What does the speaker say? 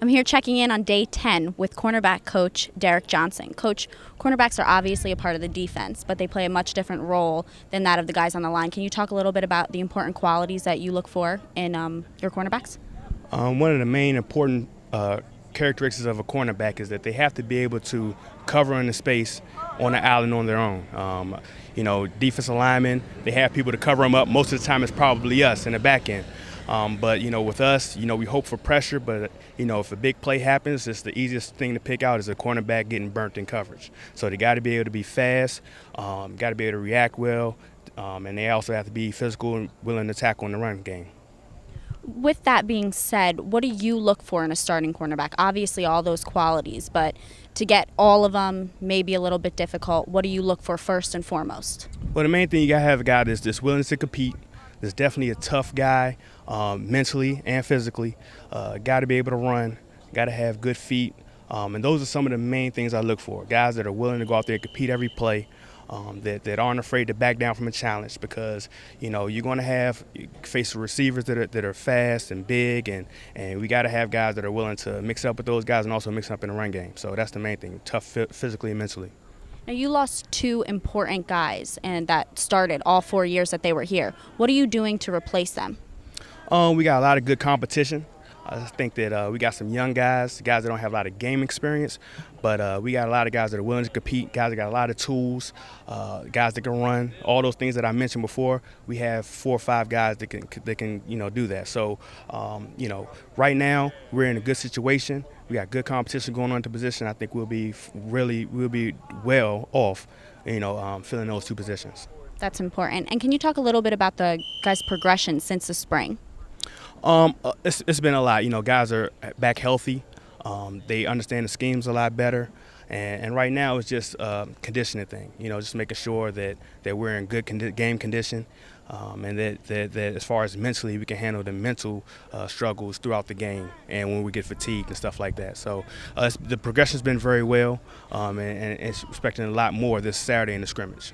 I'm here checking in on day 10 with cornerback coach Derrick Johnson. Coach, cornerbacks are obviously a part of the defense, but they play a much different role than that of the guys on the line. Can you talk a little bit about the important qualities that you look for in your cornerbacks? One of the main important characteristics of a cornerback is that they have to be able to cover in the space on the island on their own. Defensive linemen, they have people to cover them up. Most of the time it's probably us in the back end. But with us, we hope for pressure, but, if a big play happens, it's the easiest thing to pick out is a cornerback getting burnt in coverage. So they got to be able to be fast, got to be able to react well, and they also have to be physical and willing to tackle in the run game. With that being said, what do you look for in a starting cornerback? Obviously all those qualities, but to get all of them may be a little bit difficult. What do you look for first and foremost? Well, the main thing you got to have a guy that's willing to compete. There's definitely a tough guy, mentally and physically. Got to be able to run, got to have good feet. And those are some of the main things I look for. Guys that are willing to go out there and compete every play, that aren't afraid to back down from a challenge because, you're going to face receivers that are fast and big, and we got to have guys that are willing to mix up with those guys and also mix up in the run game. So that's the main thing, tough physically and mentally. Now, you lost two important guys, and that started all 4 years that they were here. What are you doing to replace them? We got a lot of good competition. I think that we got some young guys that don't have a lot of game experience, but we got a lot of guys that are willing to compete, guys that got a lot of tools, guys that can run, all those things that I mentioned before. We have 4 or 5 guys that can do that. So, right now we're in a good situation. We got good competition going on at the position. I think we'll be well off, filling those 2 positions. That's important. And can you talk a little bit about the guys' progression since the spring? It's been a lot. Guys are back healthy. They understand the schemes a lot better. And right now it's just a conditioning thing, just making sure that we're in good game condition, and that as far as mentally, we can handle the mental struggles throughout the game and when we get fatigued and stuff like that. So the progression's been very well, and expecting a lot more this Saturday in the scrimmage.